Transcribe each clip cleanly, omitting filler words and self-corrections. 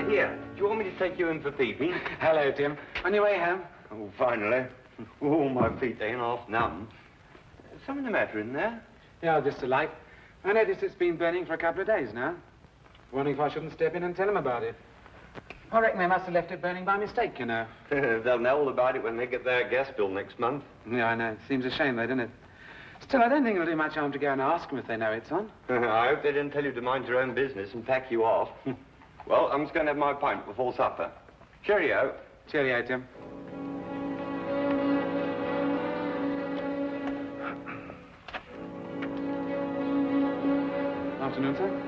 Here. Do you want me to take you in for peeping? Hello, Tim. On your way home? Oh, finally. Oh, my feet, they ain't half numb. Something the matter in there? Yeah, just a light. I noticed it's been burning for a couple of days now. Wondering if I shouldn't step in and tell them about it. I reckon they must have left it burning by mistake, you know. They'll know all about it when they get their gas bill next month. Yeah, I know. It seems a shame, though, doesn't it? Still, I don't think it'll do much harm to go and ask them if they know it's on. I hope they didn't tell you to mind your own business and pack you off. Well, I'm just going to have my pint before supper. Cheerio. Cheerio, Tim. Afternoon, sir.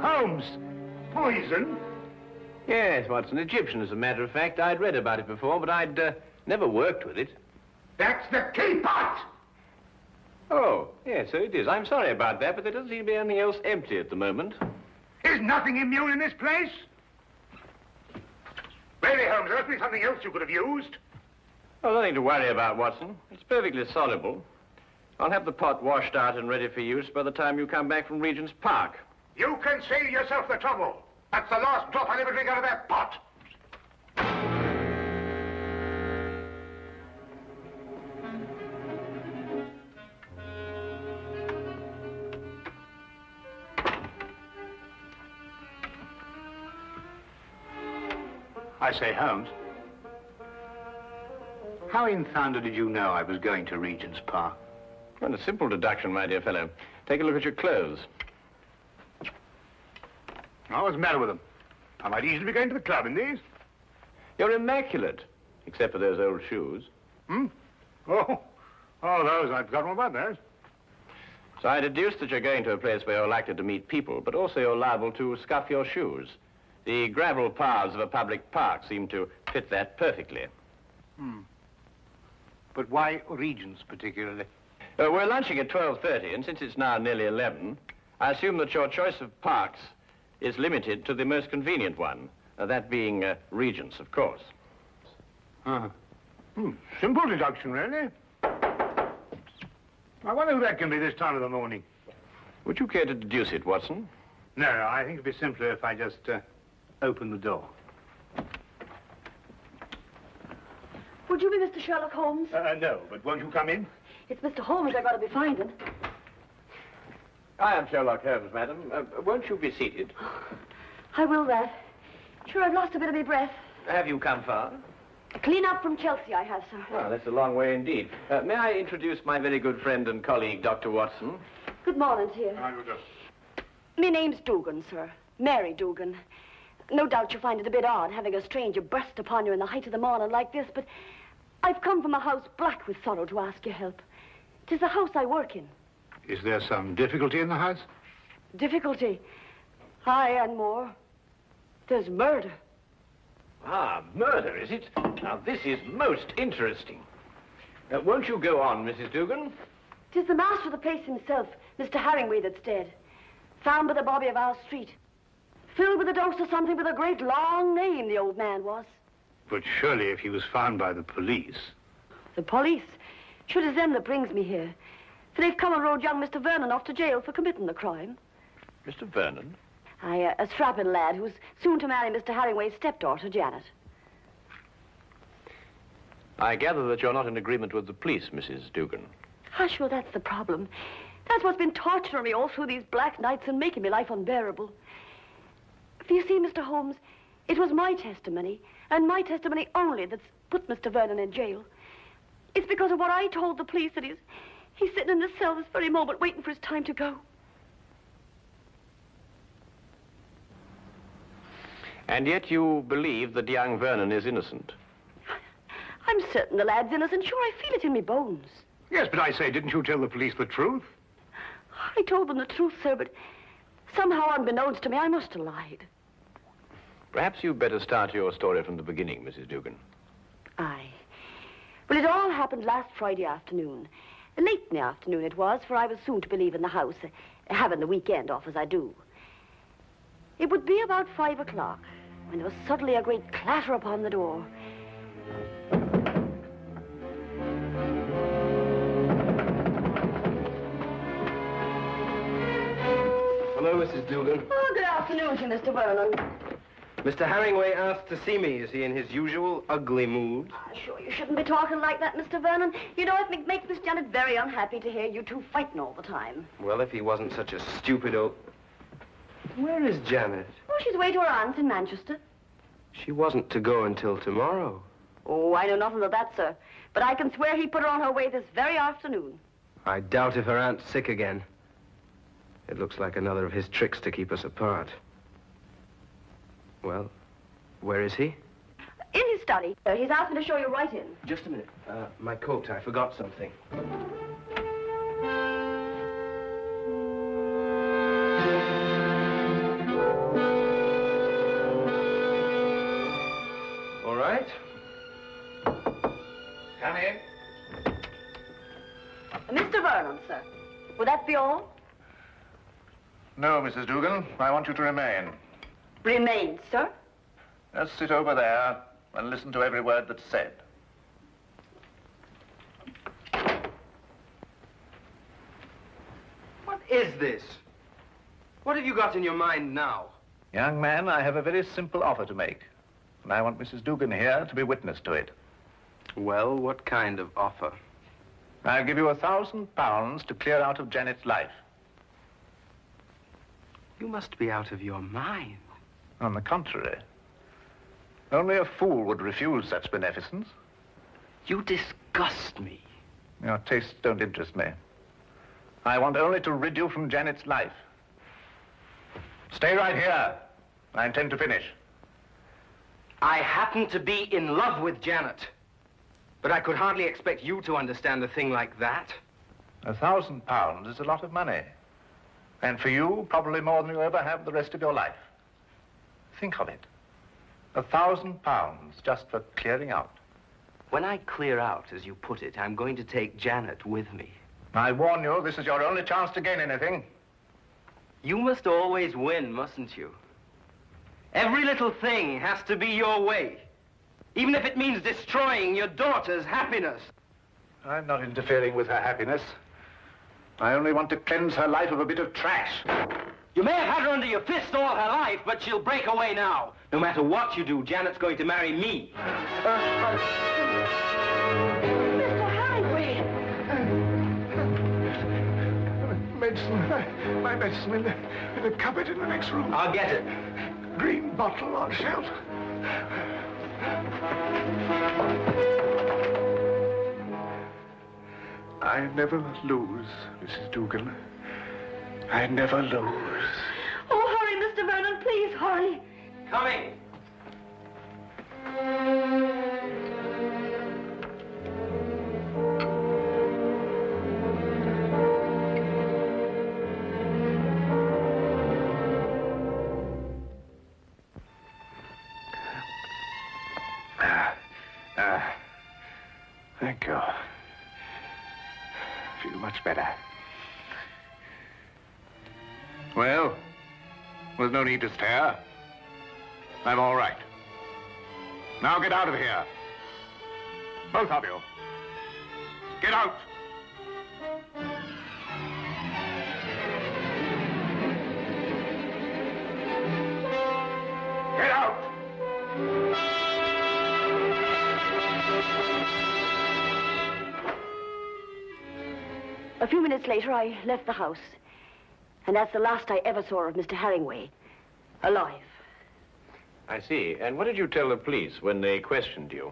Holmes! Poison? Yes, Watson. Egyptian, as a matter of fact. I'd read about it before, but I'd never worked with it. That's the key pot! Oh, yes, so it is. I'm sorry about that, but there doesn't seem to be anything else empty at the moment. Is nothing immune in this place? Really, Holmes, there must be something else you could have used. Oh, nothing to worry about, Watson. It's perfectly soluble. I'll have the pot washed out and ready for use by the time you come back from Regent's Park. You can save yourself the trouble. That's the last drop I'll ever drink out of that pot. I say, Holmes, how in thunder did you know I was going to Regent's Park? Well, a simple deduction, my dear fellow. Take a look at your clothes. Oh, what's the matter with them? I might easily be going to the club in these. You're immaculate, except for those old shoes. Hmm? Oh, those. I'd forgotten all about those. So I deduce that you're going to a place where you're likely to meet people, but also you're liable to scuff your shoes. The gravel paths of a public park seem to fit that perfectly. But why Regent's particularly? We're lunching at 12:30, and since it's now nearly 11, I assume that your choice of parks is limited to the most convenient one, that being Regent's, of course. Simple deduction, really. I wonder who that can be this time of the morning. Would you care to deduce it, Watson? No, I think it'd be simpler if I just open the door. Would you be Mr. Sherlock Holmes? No, but won't you come in? It's Mr. Holmes I gotta be finding. I am Sherlock Holmes, madam. Won't you be seated? I will that. Sure, I've lost a bit of my breath. Have you come far? Clean up from Chelsea, I have, sir. Well, that's a long way indeed. May I introduce my very good friend and colleague, Dr. Watson? Good morning to you. My name's Dugan, sir. Mary Dugan. No doubt you find it a bit odd having a stranger burst upon you in the height of the morning like this, but I've come from a house black with sorrow to ask your help. 'Tis the house I work in. Is there some difficulty in the house? Difficulty? Aye, and more. There's murder. Ah, murder, is it? Now, this is most interesting. Won't you go on, Mrs. Dugan? 'Tis the master of the place himself, Mr. Harringway, that's dead. Found by the bobby of our street. Filled with a dose of something with a great long name, the old man was. But surely if he was found by the police... The police? Sure, it's them that brings me here. For they've come and rode young Mr. Vernon off to jail for committing the crime. Mr. Vernon? Aye, a strapping lad who's soon to marry Mr. Harringway's stepdaughter, Janet. I gather that you're not in agreement with the police, Mrs. Dugan. Ah, sure, that's the problem. That's what's been torturing me all through these black nights and making my life unbearable. For you see, Mr. Holmes, it was my testimony, and my testimony only, that's put Mr. Vernon in jail. It's because of what I told the police that he's sitting in the cell this very moment waiting for his time to go. And yet you believe that young Vernon is innocent. I'm certain the lad's innocent. Sure, I feel it in me bones. Yes, but I say, didn't you tell the police the truth? I told them the truth, sir, but somehow, unbeknownst to me, I must have lied. Perhaps you'd better start your story from the beginning, Mrs. Dugan. Aye. Well, it all happened last Friday afternoon. Late in the afternoon it was, for I was soon to be leaving the house, having the weekend off as I do. It would be about 5 o'clock when there was suddenly a great clatter upon the door. Hello, Mrs. Dugan. Oh, good afternoon to Mr. Vernon. Mr. Herringway asked to see me. Is he in his usual ugly mood? Sure, you shouldn't be talking like that, Mr. Vernon. You know, it makes Miss Janet very unhappy to hear you two fighting all the time. Well, if he wasn't such a stupid old... Where is Janet? Oh, she's away to her aunt's in Manchester. She wasn't to go until tomorrow. Oh, I know nothing of that, sir. But I can swear he put her on her way this very afternoon. I doubt if her aunt's sick again. It looks like another of his tricks to keep us apart. Well, where is he? In his study. He's asked me to show you right in. Just a minute. My coat. I forgot something. All right. Come in. Mr. Vernon, sir. Would that be all? No, Mrs. Dugan. I want you to remain. Remain, sir. Just sit over there and listen to every word that's said. What is this? What have you got in your mind now? Young man, I have a very simple offer to make. And I want Mrs. Dugan here to be witness to it. Well, what kind of offer? I'll give you £1,000 to clear out of Janet's life. You must be out of your mind. On the contrary. Only a fool would refuse such beneficence. You disgust me. Your tastes don't interest me. I want only to rid you from Janet's life. Stay right here. I intend to finish. I happen to be in love with Janet. But I could hardly expect you to understand a thing like that. £1,000 is a lot of money. And for you, probably more than you'll ever have the rest of your life. Think of it. £1,000 just for clearing out. When I clear out, as you put it, I'm going to take Janet with me. I warn you, this is your only chance to gain anything. You must always win, mustn't you? Every little thing has to be your way. Even if it means destroying your daughter's happiness. I'm not interfering with her happiness. I only want to cleanse her life of a bit of trash. You may have had her under your fist all her life, but she'll break away now. No matter what you do, Janet's going to marry me. Mr. Herringway! Medicine. My medicine in the cupboard in the next room. I'll get it. Green bottle on shelf. I never lose, Mrs. Dugan. I never lose. Oh, hurry, Mr. Vernon, please, hurry. Coming. Thank you. Feel much better. Well, there's no need to stare. I'm all right. Now get out of here. Both of you. Get out. Get out. A few minutes later, I left the house. And that's the last I ever saw of Mr. Herringway. Alive. I see. And what did you tell the police when they questioned you?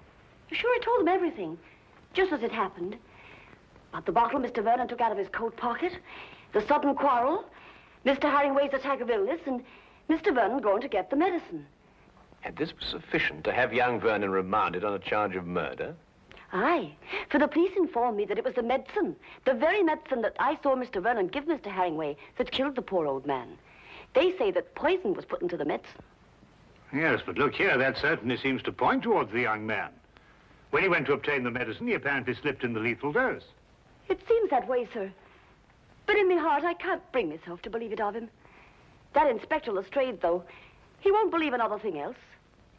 Sure, I told them everything. Just as it happened. About the bottle Mr. Vernon took out of his coat pocket, the sudden quarrel, Mr. Herringway's attack of illness, and Mr. Vernon going to get the medicine. And this was sufficient to have young Vernon remanded on a charge of murder? Aye, for the police informed me that it was the medicine, the very medicine that I saw Mr. Vernon give Mr. Herringway, that killed the poor old man. They say that poison was put into the medicine. Yes, but look here, that certainly seems to point towards the young man. When he went to obtain the medicine, he apparently slipped in the lethal dose. It seems that way, sir. But in my heart, I can't bring myself to believe it of him. That Inspector Lestrade, though, he won't believe another thing else.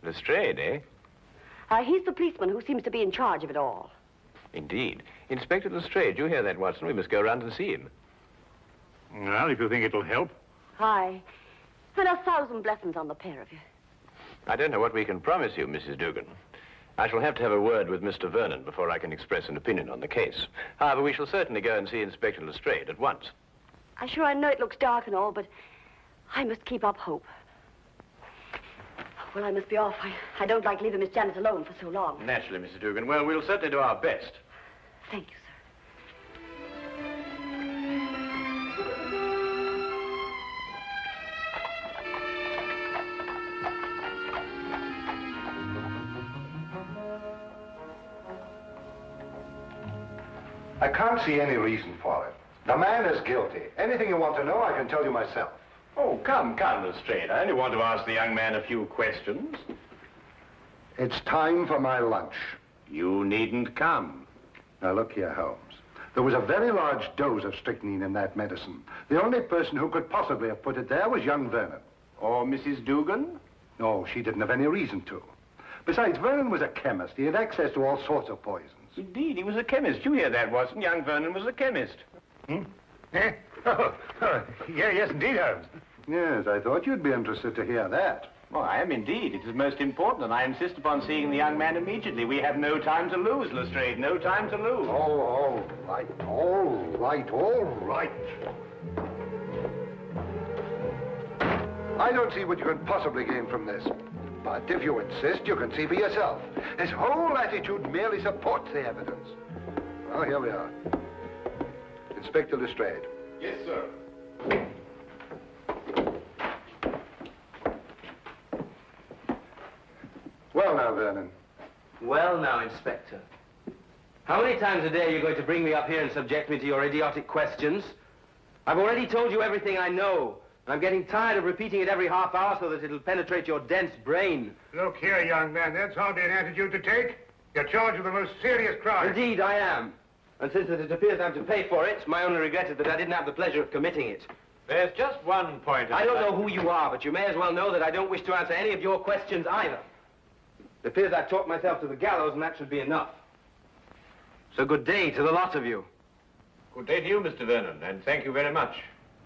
Lestrade, eh? He's the policeman who seems to be in charge of it all. Indeed. Inspector Lestrade, you hear that, Watson? We must go round and see him. Well, if you think it'll help. Aye. And 1,000 blessings on the pair of you. I don't know what we can promise you, Mrs. Dugan. I shall have to have a word with Mr. Vernon before I can express an opinion on the case. However, we shall certainly go and see Inspector Lestrade at once. I know it looks dark and all, but I must keep up hope. Well, I must be off. I don't like leaving Miss Janet alone for so long. Naturally, Mrs. Dugan. Well, we'll certainly do our best. Thank you, sir. I can't see any reason for it. The man is guilty. Anything you want to know, I can tell you myself. Oh, come, Lestrade. I only want to ask the young man a few questions. It's time for my lunch. You needn't come. Now, look here, Holmes. There was a very large dose of strychnine in that medicine. The only person who could possibly have put it there was young Vernon. Or Mrs. Dugan? No, she didn't have any reason to. Besides, Vernon was a chemist. He had access to all sorts of poisons. Indeed, he was a chemist. You hear that, Watson? Young Vernon was a chemist. Eh? Oh, yes, indeed, Holmes. Yes, I thought you'd be interested to hear that. Well, I am indeed. It is most important, and I insist upon seeing the young man immediately. We have no time to lose, Lestrade. No time to lose. Oh, all right, all right, all right. I don't see what you can possibly gain from this. But if you insist, you can see for yourself. His whole attitude merely supports the evidence. Well, here we are. Inspector Lestrade. Yes, sir. Well now, Vernon. Well now, Inspector. How many times a day are you going to bring me up here and subject me to your idiotic questions? I've already told you everything I know. I'm getting tired of repeating it every half hour so that it'll penetrate your dense brain. Look here, young man, that's hardly an attitude to take. You're charged with the most serious crime. Indeed, I am. And since it appears I'm to pay for it, my only regret is that I didn't have the pleasure of committing it. There's just one point. I don't know who you are, but you may as well know that I don't wish to answer any of your questions either. It appears I've talked myself to the gallows, and that should be enough. So good day to the lot of you. Good day to you, Mr. Vernon, and thank you very much.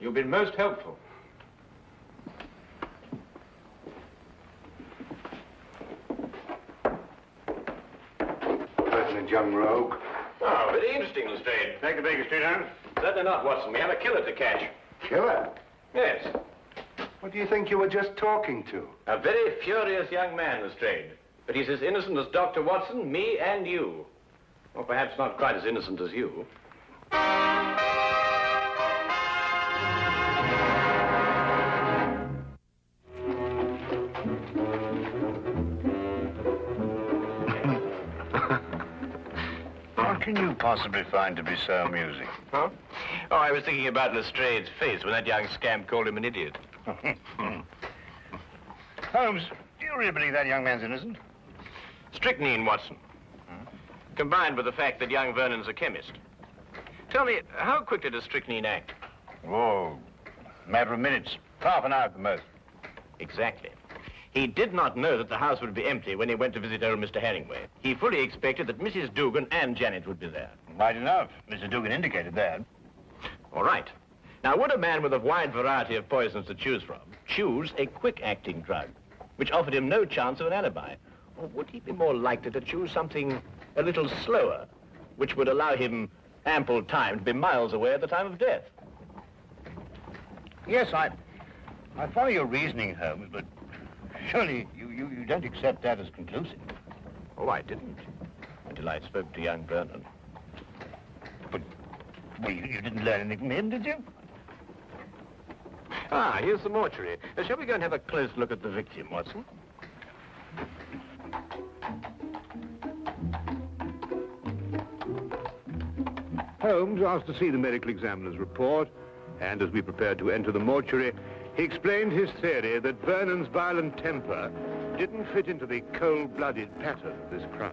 You've been most helpful. Pertinent young rogue. Oh, very interesting, Lestrade. Take the Baker Street, Holmes. Certainly not, Watson. We have a killer to catch. Killer? Yes. What do you think you were just talking to? A very furious young man, Lestrade. But he's as innocent as Dr. Watson, me, and you. Or perhaps not quite as innocent as you. What can you possibly find to be so amusing? Huh? Oh, I was thinking about Lestrade's face when that young scamp called him an idiot. Holmes, do you really believe that young man's innocent? Strychnine, Watson. Combined with the fact that young Vernon's a chemist. Tell me, how quickly does strychnine act? Oh, matter of minutes. Half an hour at the most. Exactly. He did not know that the house would be empty when he went to visit old Mr. Herringway. He fully expected that Mrs. Dugan and Janet would be there. Right enough. Mr. Dugan indicated that. All right. Now, would a man with a wide variety of poisons to choose from choose a quick-acting drug, which offered him no chance of an alibi? Or would he be more likely to choose something a little slower, which would allow him ample time to be miles away at the time of death? Yes, I follow your reasoning, Holmes, but surely you don't accept that as conclusive. Oh, I didn't, until I spoke to young Vernon. But, well, you didn't learn anything from him, did you? Ah, here's the mortuary. Shall we go and have a close look at the victim, Watson? Holmes asked to see the medical examiner's report, and as we prepared to enter the mortuary, he explained his theory that Vernon's violent temper didn't fit into the cold-blooded pattern of this crime.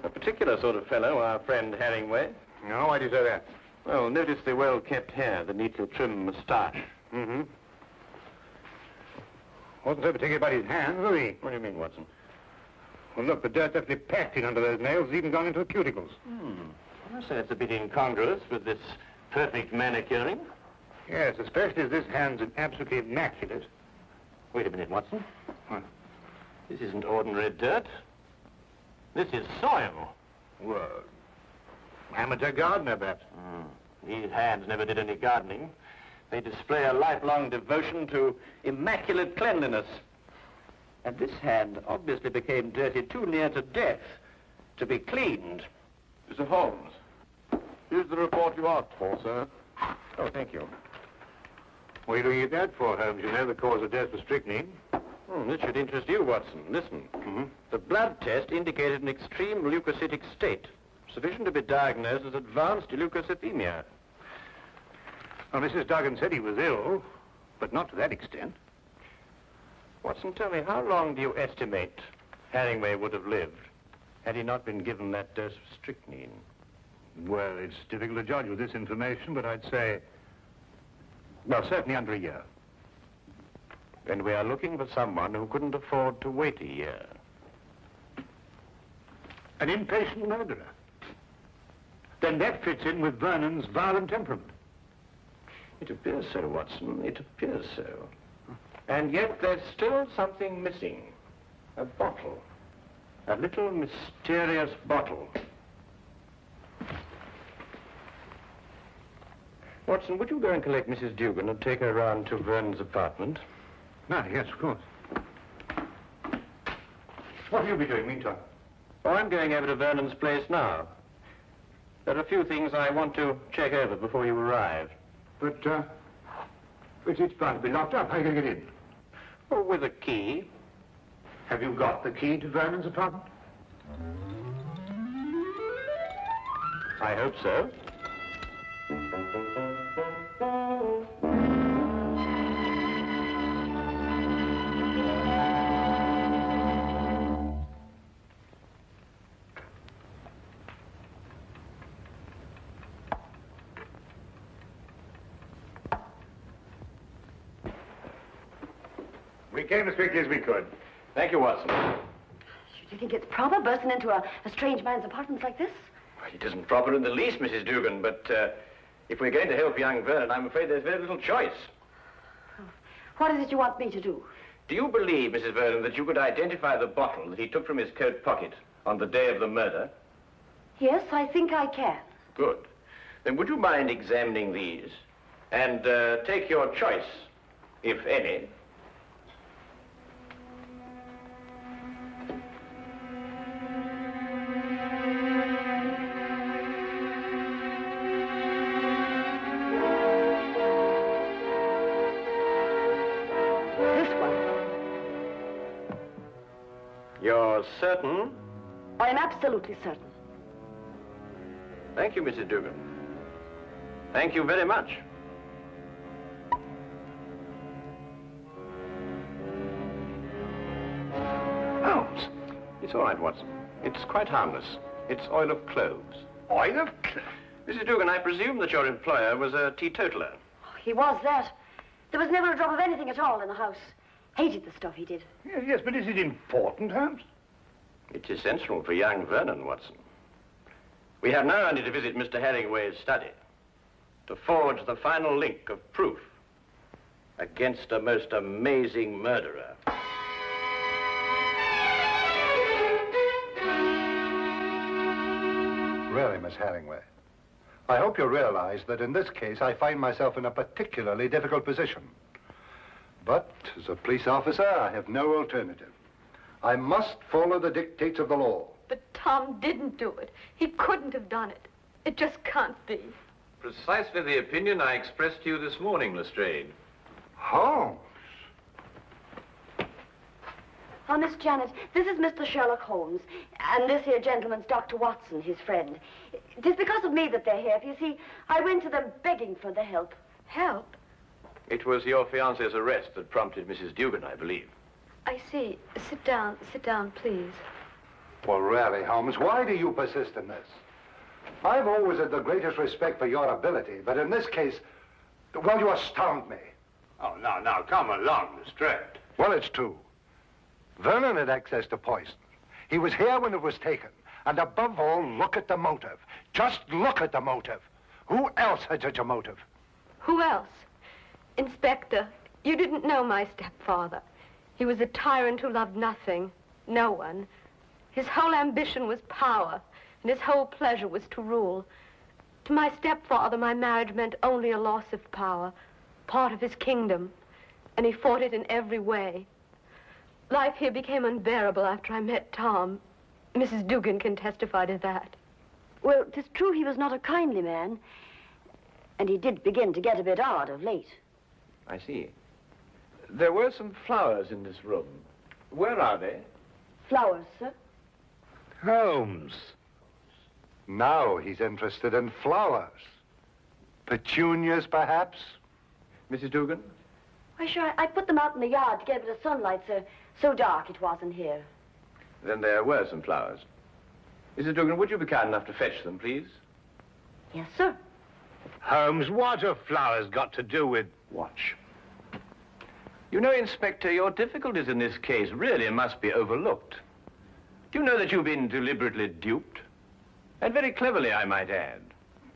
A particular sort of fellow, our friend Herringway. No, why do you say that? Well, notice the well-kept hair, the neatly trimmed moustache. Mm-hmm. Wasn't so particular about his hands, was he? What do you mean, Watson? Well, look, the dirt definitely packed in under those nails. It's even gone into the cuticles. I say it's a bit incongruous with this perfect manicuring. Yes, especially as this hand's absolutely immaculate. Wait a minute, Watson. What? This isn't ordinary dirt. This is soil. Well, amateur gardener, perhaps. These hands never did any gardening. They display a lifelong devotion to immaculate cleanliness. And this hand obviously became dirty too near to death to be cleaned. Mr. Holmes, here's the report you asked for, sir. Oh, thank you. What are you looking at that for, Holmes? You know the cause of death was strychnine. This should interest you, Watson. Listen. The blood test indicated an extreme leukocytic state, sufficient to be diagnosed as advanced leukocythemia. Well, Mrs. Duggan said he was ill, but not to that extent. Watson, tell me, how long do you estimate Herringway would have lived had he not been given that dose of strychnine? Well, it's difficult to judge with this information, but I'd say, well, certainly under a year. Then we are looking for someone who couldn't afford to wait a year. An impatient murderer. Then that fits in with Vernon's violent temperament. It appears so, Watson. It appears so. And yet there's still something missing. A bottle. A little mysterious bottle. Watson, would you go and collect Mrs. Dugan and take her round to Vernon's apartment? Ah, yes, of course. What will you be doing meantime? Oh, I'm going over to Vernon's place now. There are a few things I want to check over before you arrive. But it's bound to be locked up. How are you going to get in? Oh, with a key. Have you got the key to Vernon's apartment? I hope so. We came as quickly as we could. Thank you, Watson. Do you think it's proper bursting into a strange man's apartment like this? Well, it isn't proper in the least, Mrs. Dugan, but if we're going to help young Vernon, I'm afraid there's very little choice. What is it you want me to do? Do you believe, Mrs. Vernon, that you could identify the bottle that he took from his coat pocket on the day of the murder? Yes, I think I can. Good. Then would you mind examining these and take your choice, if any? You're certain? I'm absolutely certain. Thank you, Mrs. Dugan. Thank you very much. Holmes! It's all right, Watson. It's quite harmless. It's oil of cloves. Oil of cloves? Mrs. Dugan, I presume that your employer was a teetotaler. Oh, he was that. There was never a drop of anything at all in the house. Hated the stuff he did. Yes, but is it important, Holmes? It's essential for young Vernon, Watson. We have now only to visit Mr. Herringway's study to forge the final link of proof against a most amazing murderer. Really, Miss Herringway, I hope you realize that in this case I find myself in a particularly difficult position. But as a police officer, I have no alternative. I must follow the dictates of the law. But Tom didn't do it. He couldn't have done it. It just can't be. Precisely the opinion I expressed to you this morning, Lestrade. Holmes! Oh, Miss Janet, this is Mr. Sherlock Holmes, and this here gentleman's Dr. Watson, his friend. It is because of me that they're here. You see, I went to them begging for the help. Help? It was your fiancé's arrest that prompted Mrs. Dugan, I believe. I see. Sit down, please. Well, really, Holmes, why do you persist in this? I've always had the greatest respect for your ability, but in this case, well, you astound me. Oh, now, come along, Lestrade. Well, it's true. Vernon had access to poison. He was here when it was taken. And above all, look at the motive. Just look at the motive. Who else had such a motive? Who else? Inspector, you didn't know my stepfather. He was a tyrant who loved nothing, no one. His whole ambition was power, and his whole pleasure was to rule. To my stepfather, my marriage meant only a loss of power, part of his kingdom, and he fought it in every way. Life here became unbearable after I met Tom. Mrs. Dugan can testify to that. Well, 'tis true he was not a kindly man, and he did begin to get a bit odd of late. I see. There were some flowers in this room. Where are they? Flowers, sir? Holmes. Now he's interested in flowers. Petunias, perhaps? Mrs. Dugan? Why, sure, I put them out in the yard to get a bit of sunlight, sir. So dark it was in here. Then there were some flowers. Mrs. Dugan, would you be kind enough to fetch them, please? Yes, sir. Holmes, what have flowers got to do with... Watch. You know, Inspector, your difficulties in this case really must be overlooked. Do you know that you've been deliberately duped? And very cleverly, I might add.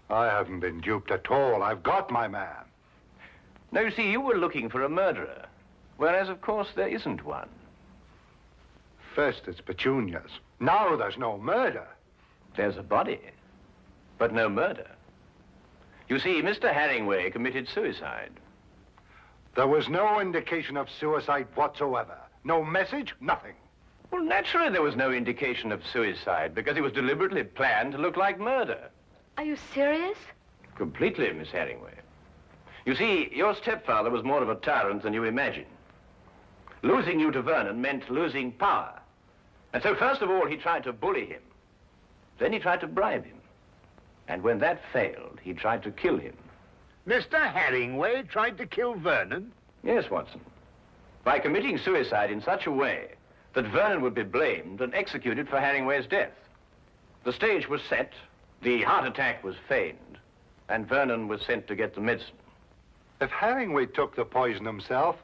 I haven't been duped at all. I've got my man. Now, you see, you were looking for a murderer, whereas, of course, there isn't one. First it's petunias. Now there's no murder. There's a body, but no murder. You see, Mr. Herringway committed suicide. There was no indication of suicide whatsoever. No message, nothing. Well, naturally there was no indication of suicide, because it was deliberately planned to look like murder. Are you serious? Completely, Miss Herringway. You see, your stepfather was more of a tyrant than you imagine. Losing you to Vernon meant losing power. And so first of all, he tried to bully him. Then he tried to bribe him. And when that failed, he tried to kill him. Mr. Herringway tried to kill Vernon? Yes, Watson. By committing suicide in such a way that Vernon would be blamed and executed for Herringway's death. The stage was set, the heart attack was feigned, and Vernon was sent to get the medicine. If Herringway took the poison himself,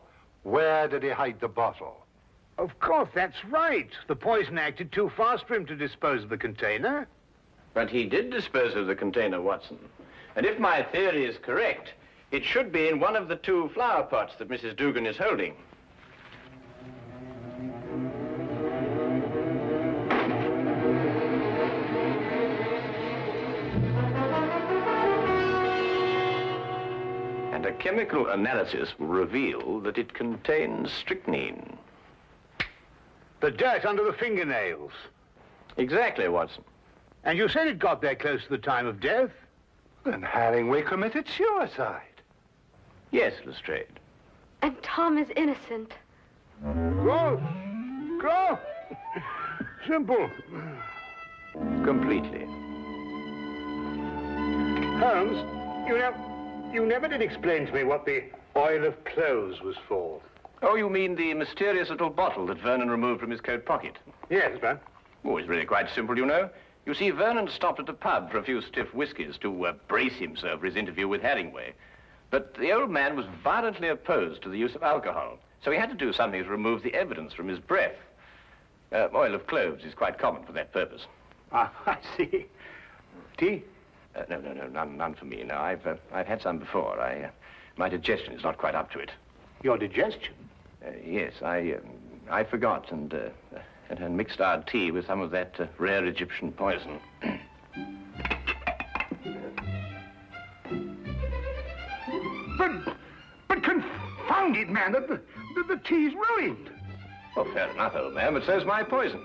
where did he hide the bottle? Of course, that's right. The poison acted too fast for him to dispose of the container. But he did dispose of the container, Watson. And if my theory is correct, it should be in one of the two flower pots that Mrs. Dugan is holding. And a chemical analysis will reveal that it contains strychnine. The dirt under the fingernails. Exactly, Watson. And you said it got there close to the time of death? Then Herringway committed suicide. Yes, Lestrade. And Tom is innocent. Go! Simple. Completely. Holmes, you never did explain to me what the oil of clothes was for. Oh, you mean the mysterious little bottle that Vernon removed from his coat pocket? Yes, man. Oh, it's really quite simple, you know. You see, Vernon stopped at the pub for a few stiff whiskies to brace himself for his interview with Herringway. But the old man was violently opposed to the use of alcohol, so he had to do something to remove the evidence from his breath. Oil of cloves is quite common for that purpose. Ah, I see. Tea? No, none for me. No, I've had some before. My digestion is not quite up to it. Your digestion? Yes, I forgot and mixed our tea with some of that rare Egyptian poison. But confound it, man, the tea's ruined. Oh, fair enough, old man, but so's my poison.